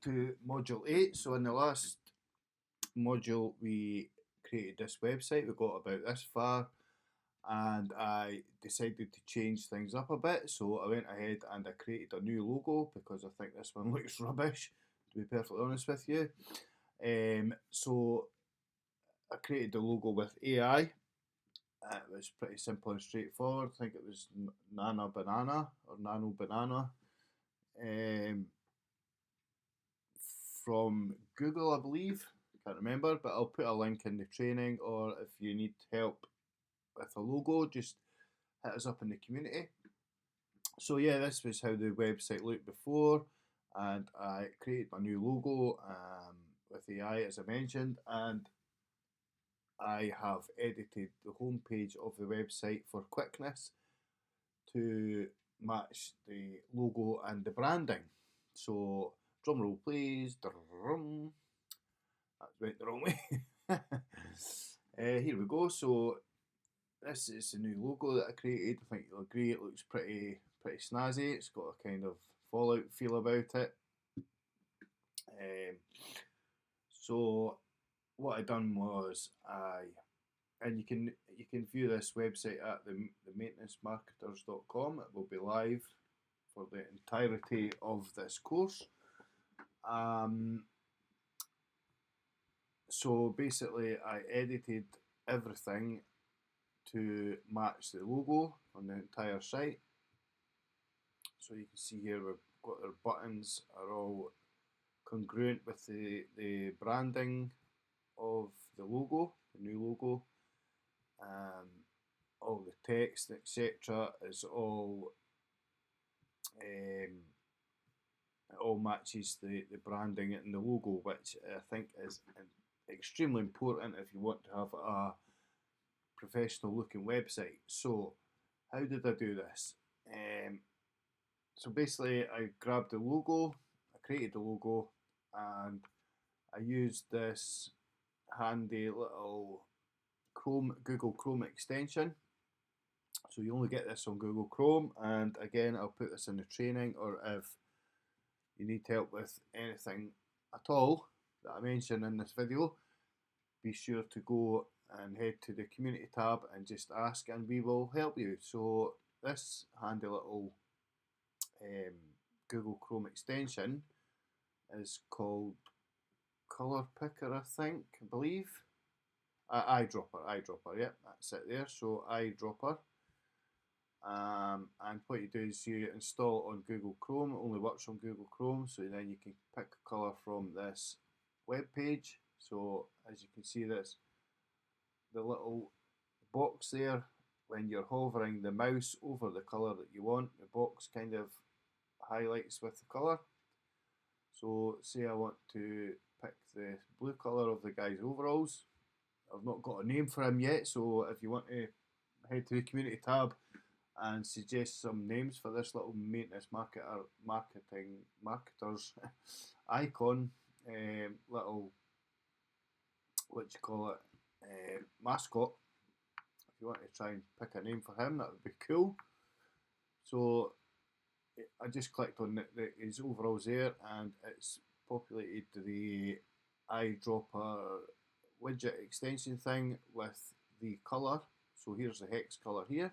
to module 8. So in the last module we created this website, we got about this far, and I decided to change things up a bit. So I went ahead and I created a new logo because I think this one looks rubbish, to be perfectly honest with you. So I created the logo with AI. It was pretty simple and straightforward. I think it was Nana Banana or Nano Banana, um, from Google, I believe. Can't remember, but I'll put a link in the training, or if you need help with a logo, just hit us up in the community. So yeah, this was how the website looked before, and I created my new logo with AI, as I mentioned, and I have edited the homepage of the website for quickness to match the logo and the branding. So drum roll please. Drum. That went the wrong way. Here we go. So this is the new logo that I created. I think you'll agree it looks pretty snazzy. It's got a kind of Fallout feel about it. Um, so what I done was and you can view this website at the maintenancemarketers.com. It will be live for the entirety of this course. So basically, I edited everything to match the logo on the entire site. So you can see here we've got our buttons are all congruent with the branding of the logo, the new logo. All the text, etc., is it all matches the branding and the logo, which I think is extremely important if you want to have a professional looking website. So how did I do this? So basically I grabbed the logo, I created the logo, and I used this handy little Google Chrome extension. So you only get this on Google Chrome, and again I'll put this in the training, or if you need help with anything at all that I mention in this video, be sure to go and head to the community tab and just ask, and we will help you. So this handy little Google Chrome extension is called Color Picker, I think, I believe. Eyedropper, yeah, that's it there. So eyedropper. And what you do is you install it on Google Chrome. It only works on Google Chrome, so then you can pick a colour from this web page. So as you can see, this the little box there. When you're hovering the mouse over the colour that you want, the box kind of highlights with the colour. So say I want to pick the blue colour of the guy's overalls. I've not got a name for him yet, so if you want to head to the community tab and suggest some names for this little maintenance marketers icon, little, what you call it, mascot. If you want to try and pick a name for him, that would be cool. So I just clicked on his overalls there, and it's populated the eyedropper widget extension thing with the colour. So here's the hex colour here.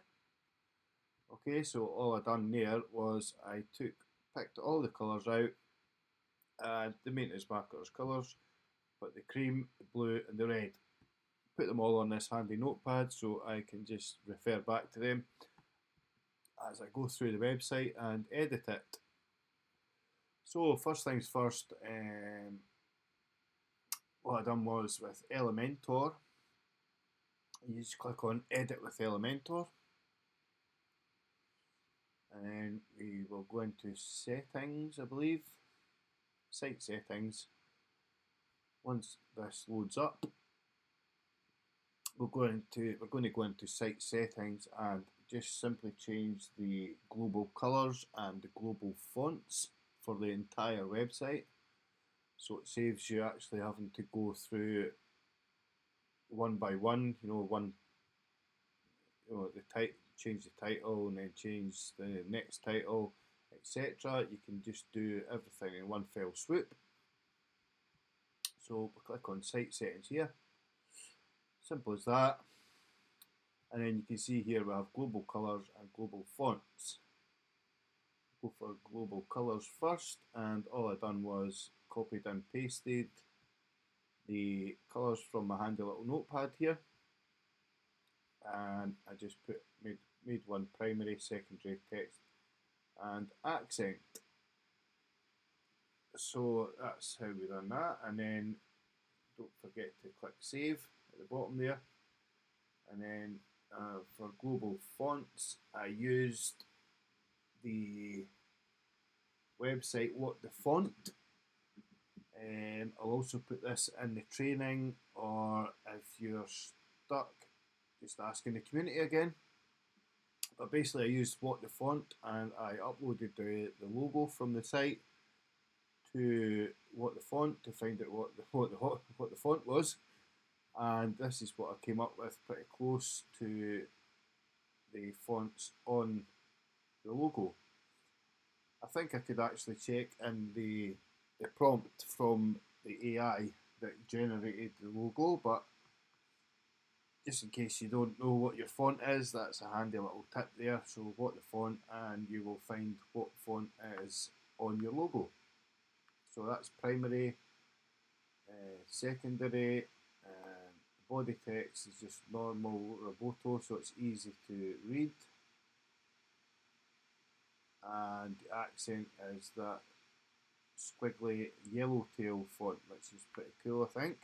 Okay, so all I done there was I picked all the colours out, the maintenance markers colours, but the cream, the blue and the red. Put them all on this handy notepad so I can just refer back to them as I go through the website and edit it. So first things first, what I done was with Elementor, you just click on edit with Elementor, and then we will go into settings, I believe, site settings. Once this loads up, we're going to go into site settings and just simply change the global colors and the global fonts for the entire website. So it saves you actually having to go through one by one, change the title and then change the next title, etc. You can just do everything in one fell swoop. So we'll click on site settings here. Simple as that. And then you can see here we have global colours and global fonts. Go for global colours first, and all I've done was copied and pasted the colours from my handy little notepad here, and I just made one primary, secondary, text and accent. So that's how we done that, and then don't forget to click save at the bottom there. And then for global fonts, I used the website What the Font. I'll also put this in the training, or if you're stuck, just asking the community again. But basically I used What the Font, and I uploaded the logo from the site to What the Font to find out what the font was, and this is what I came up with, pretty close to the fonts on the logo. I think I could actually check in the prompt from the AI that generated the logo, but just in case you don't know what your font is, that's a handy little tip there. So What the Font, and you will find what font is on your logo. So that's primary, secondary, body text is just normal Roboto, so it's easy to read. And the accent is that squiggly yellowtail font, which is pretty cool, I think.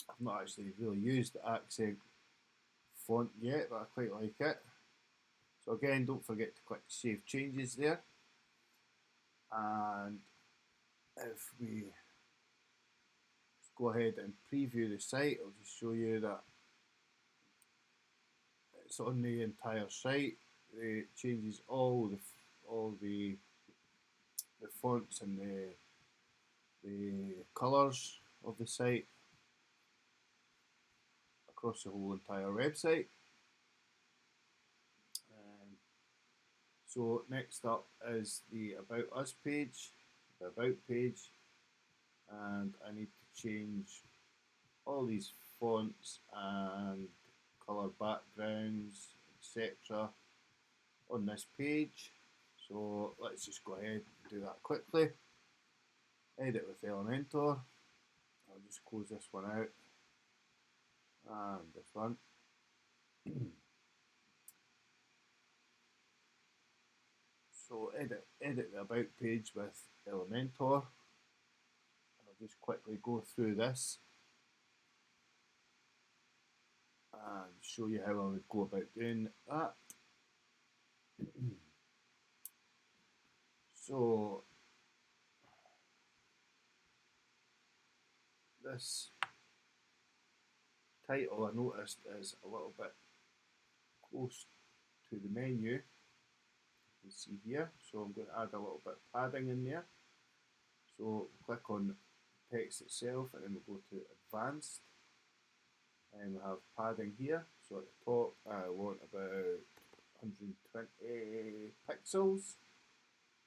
I've not actually really used the accent font yet, but I quite like it. So again, don't forget to click Save Changes there. And if we go ahead and preview the site, I'll just show you that it's on the entire site. It changes all the fonts and the colours of the site across the whole entire website. So next up is the About Us page, the About page, and I need to change all these fonts and colour backgrounds, etc. on this page. So let's just go ahead and do that quickly. Edit with Elementor. I'll just close this one out, and this one. So edit the About page with Elementor. I'll just quickly go through this and show you how I would go about doing that. So this title, I noticed, is a little bit close to the menu. You can see here, so I'm going to add a little bit of padding in there. So we'll click on the text itself, and then we'll go to Advanced, and we'll have padding here. So at the top, I want about 120 pixels.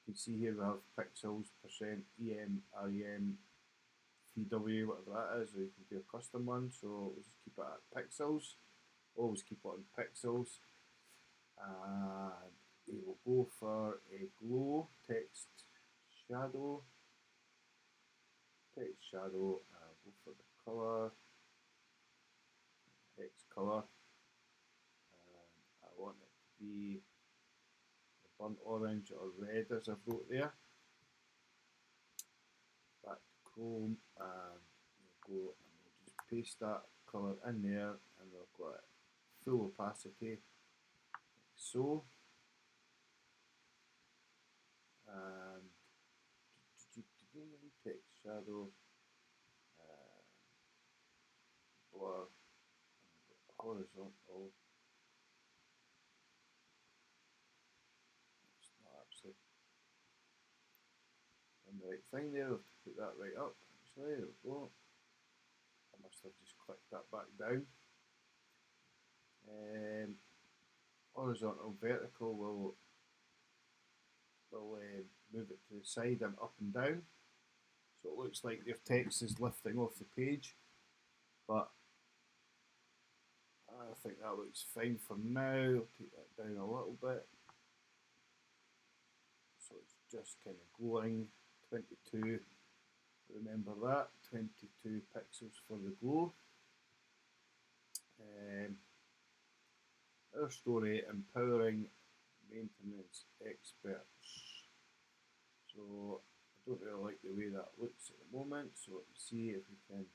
You can see here we have pixels, percent, EM, REM, VW, whatever that is, or you can do a custom one. So we'll just keep it at pixels. Always keep it on pixels. And we will go for a glow text shadow. Text shadow. Go for the color. Text color. I want it to be burnt orange or red, as I wrote there. Back to Chrome, and we'll go and we'll just paste that colour in there, and we'll go at full opacity, like so. And text shadow, blur, horizontal. It's not actually done the right thing there. I'll have to put that right up. Actually, there we go. I must have just clicked that back down. Horizontal, vertical will move it to the side and up and down. So it looks like your text is lifting off the page, but I think that looks fine for now. I'll take that down a little bit. So it's just kind of glowing. 22, remember that, 22 pixels for the glow. Our story, empowering maintenance experts. So I don't really like the way that looks at the moment, so let's see if we can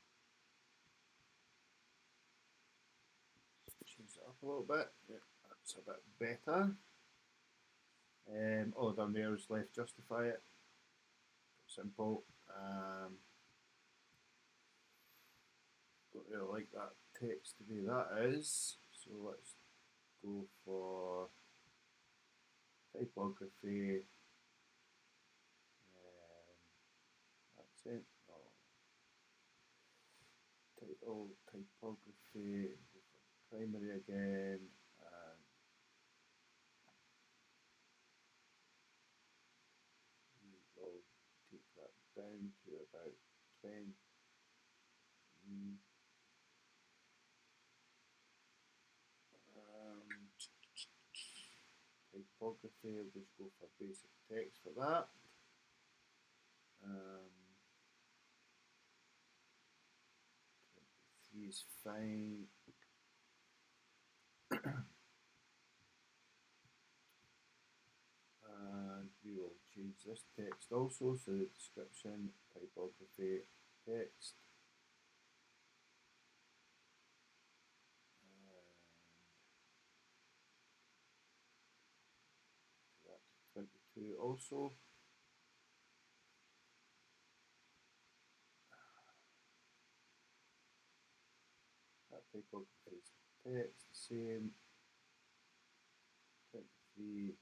change it up a little bit. Yeah, that's a bit better. All I've done there is left justify it. Simple. Don't really like that text the way that is, so let's go for typography. Accent. No. Title, typography. Go for primary again. And we will take that down to about 20. Typography, I'll just go for basic text for that. 23 is fine. And we will change this text also, so the description, typography, text. That to 22 also. That typography is text, same. 23.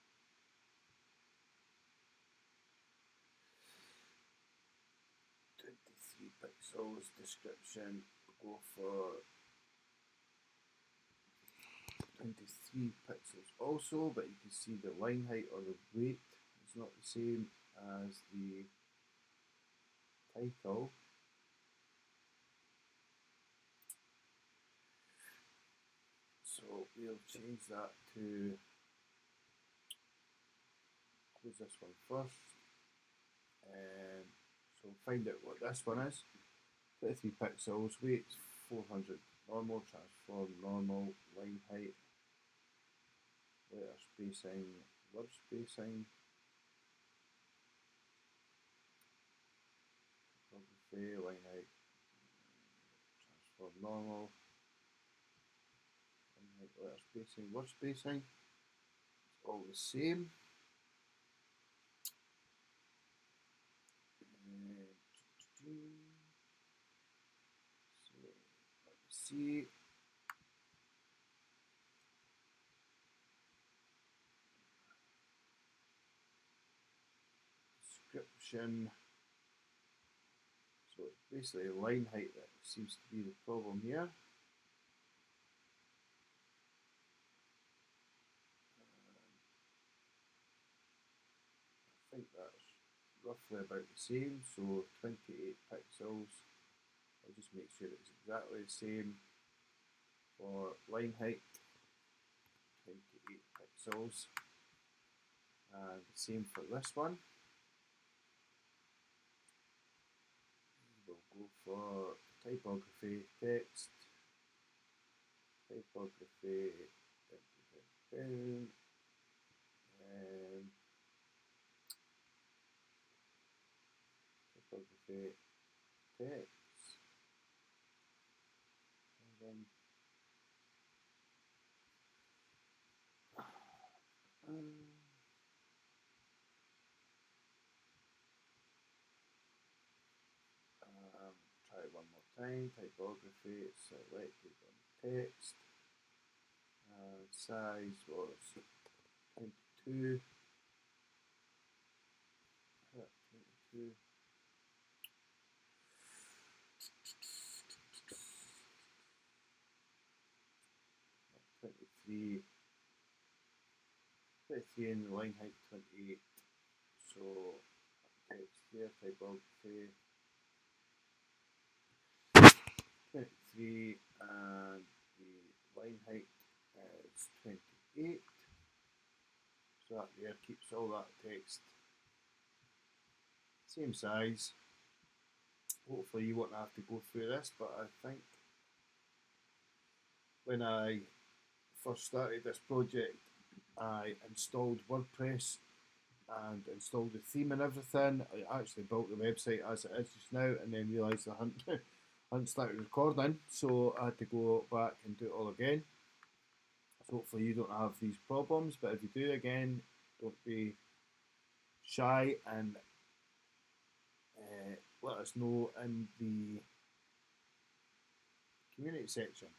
23 pixels, description, go for 23 pixels also, but you can see the line height or the weight is not the same as the title. So we'll change that to, close this one first. So find out what this one is. 33 pixels, weight 400, normal, transform, normal, line height, letter spacing, word spacing, typography, line height, transform, normal, line height, letter spacing, word spacing. It's all the same. So let's see. Description. So it's basically line height that seems to be the problem here. I think that's roughly about the same, so 28 pixels. I'll just make sure it's exactly the same for line height, 28 pixels, and the same for this one. We'll go for typography, text, typography, typography, text, and then try it one more time. Typography selected on text. Size was 22. 22. 23. 23 and line height 28. So text here, typography, 23 and the line height is 28. So that there keeps all that text same size. Hopefully you won't have to go through this, but I think when I first started this project, I installed WordPress and installed the theme and everything. I actually built the website as it is just now, and then realised I hadn't started recording, so I had to go back and do it all again. So hopefully you don't have these problems, but if you do again, don't be shy and let us know in the community section.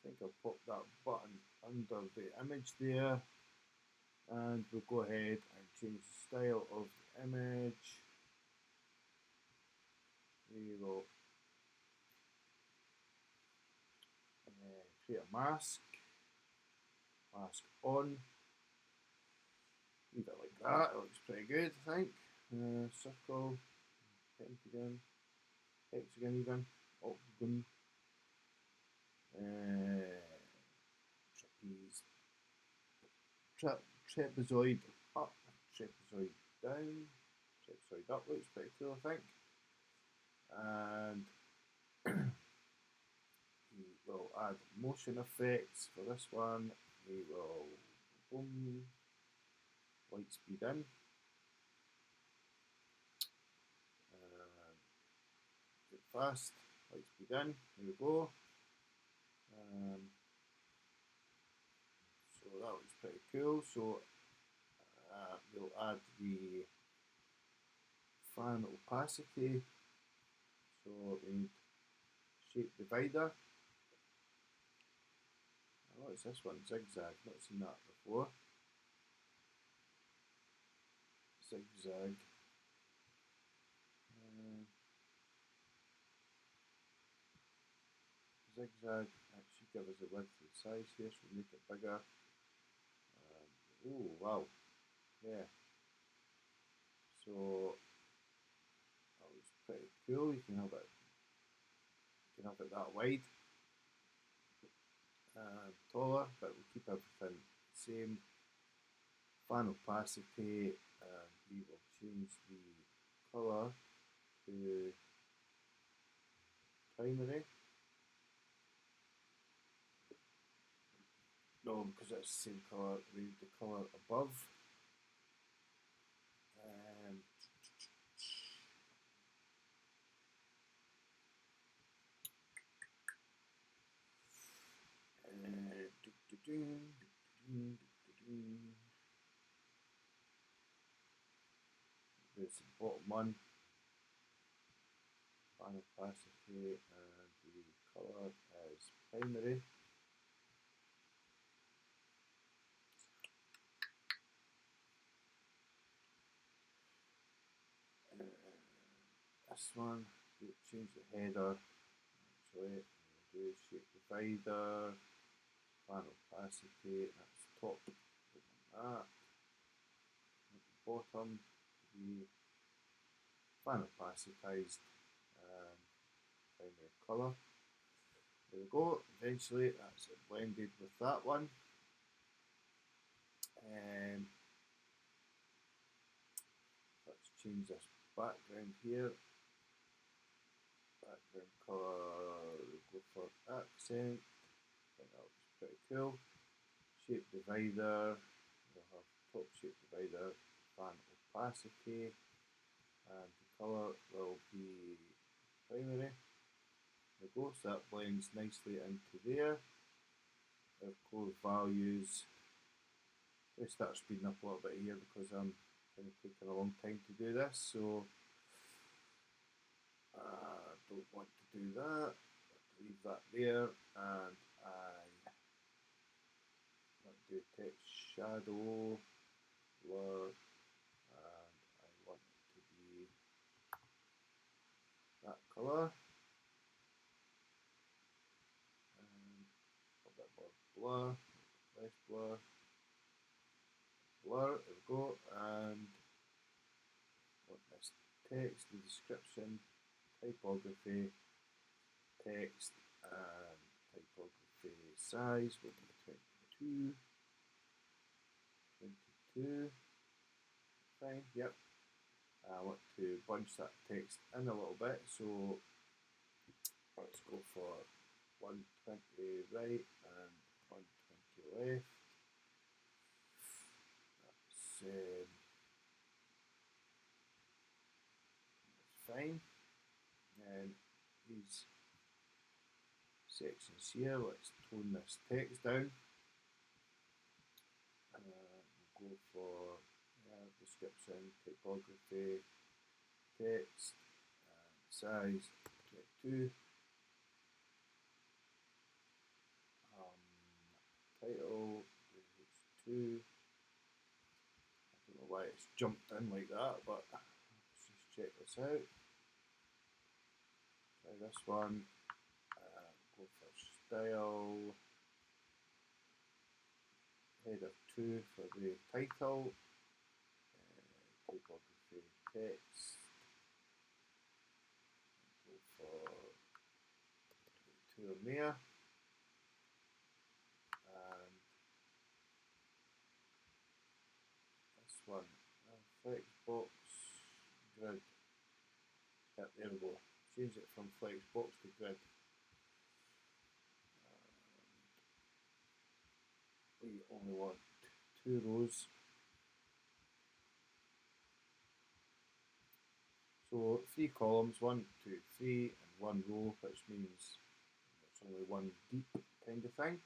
I think I'll pop that button under the image there, and we'll go ahead and change the style of the image. We will create a mask on, leave it like that, it looks pretty good I think. Circle, pentagon, hexagon even, octagon, trapeze, trapezoid up, trapezoid down, trapezoid up looks pretty cool I think. And we will add motion effects for this one. We will boom, light speed in, do it fast, light speed in, there we go. So that looks pretty cool. So we'll add the fan opacity. So we need shape divider. What is this one? Zigzag. Not seen that before. Zigzag. Zigzag. That should give us a width and size here, so we make it bigger. Oh wow. Yeah. So that was pretty cool. You can have it that wide. Taller, but we'll keep everything the same. Fan opacity, and we will change the colour to primary. No, because it's the same colour, we need the colour above. There's the bottom one. Fan opacity, and the colour is primary. This one, we'll change the header. Actually, we'll do shape divider, fan opacity, that's top, that. At the bottom, the fan opacitized primary colour. There we go, eventually that's it blended with that one. Let's change this background here. Background colour, we'll go for accent. I think that looks pretty cool. Shape divider, we'll have top shape divider, fan opacity, and the colour will be primary. There we go, so that blends nicely into there. Of course, values. Let's start speeding up a little bit here because I'm kind of taking a long time to do this, so I don't want to do that. Leave that there, and I want to do text shadow, blur, and I want it to be that colour. And a bit more blur, less blur, blur, there we go, and want this text, the description, typography, text and typography size will be 22. 22. Fine, yep. I want to bunch that text in a little bit, so let's go for 120 right and 120 left. That's fine. And these sections here, let's tone this text down. We'll go for description, typography, text, size 22. Title H2. I don't know why it's jumped in like that, but let's just check this out. Try this one. Go for style. Header 2 for the title. Typography text. Go for 2 on there. And this one, flexbox grid. Yep, there we go. Change it from flexbox to grid. We only want 2 rows. So 3 columns, 1, 2, 3, and 1 row, which means it's only 1 deep kind of thing.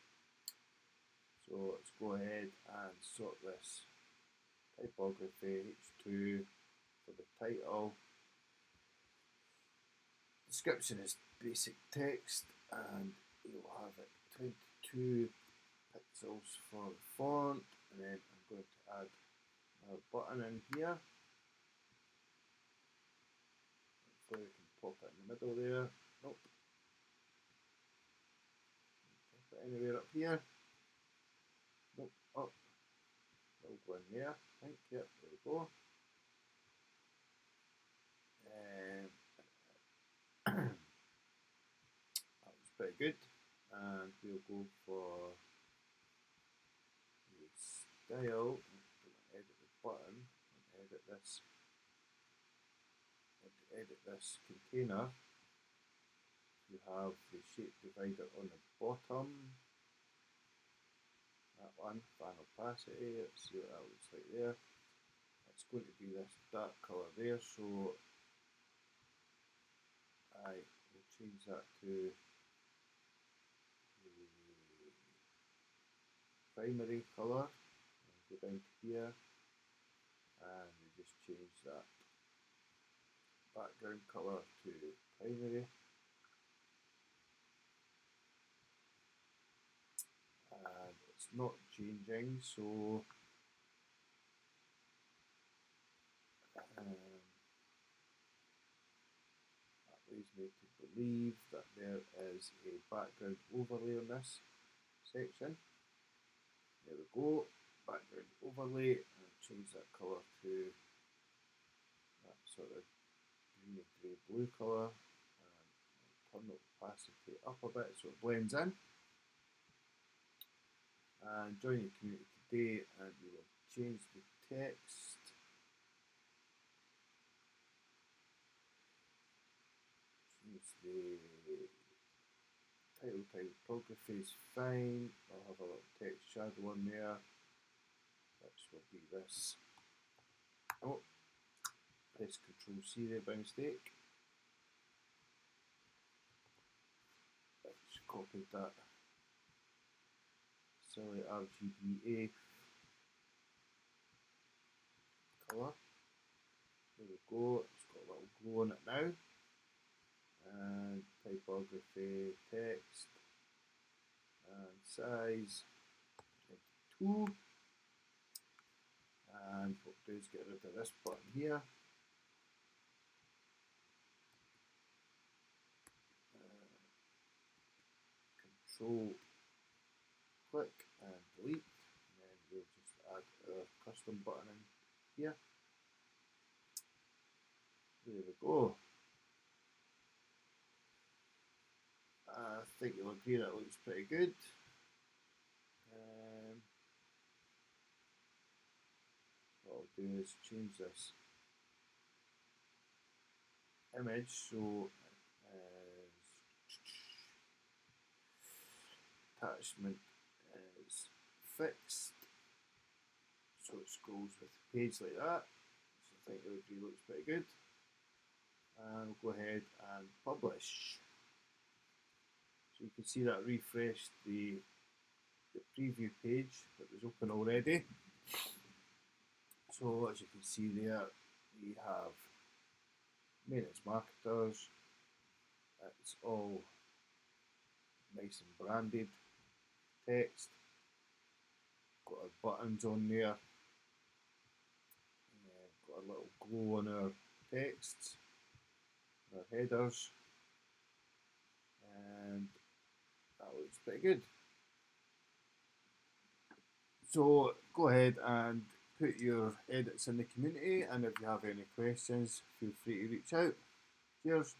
So let's go ahead and sort this typography H2 for the title. Description is basic text, and you'll have it 22 pixels for the font, and then I'm going to add a button in here. Hopefully we can pop it in the middle there. Nope. Pop it anywhere up here. Nope. Up. It'll go in there. I think. Yep. There we go. That was pretty good. And we'll go for the style. Edit the button. Edit this. Edit this container. You have the shape divider on the bottom. That one, fan opacity. Let's see what that looks like there. It's going to be this dark colour there, so I will change that to the primary colour. Go down to here, and we just change that background colour to primary. And it's not changing, so that leads me to believe that there is a background overlay on this section. There we go, background overlay, and change that colour to that sort of green and grey blue colour, and turn the opacity up a bit so it blends in. And join your community today, and we will change the text. Change the title typography is fine. I'll have a little text shadow on there, which will be this. Oh, press Control C there by mistake. Just copied that silly RGBA colour. There we go, it's got a little glow on it now. And typography, text, and size 22. And what we'll do is get rid of this button here. Control click and delete, and then we'll just add a custom button in here. There we go. think you'll agree that looks pretty good. What I'll do is change this image so attachment is fixed, so it scrolls with the page like that. So I think it agree looks pretty good. And we'll go ahead and publish. So you can see that refreshed the preview page that was open already. So as you can see there, we have maintenance marketers. It's all nice and branded text. Got our buttons on there. Got a little glow on our texts, our headers, and that looks pretty good. So go ahead and put your edits in the community, and if you have any questions, feel free to reach out. Cheers.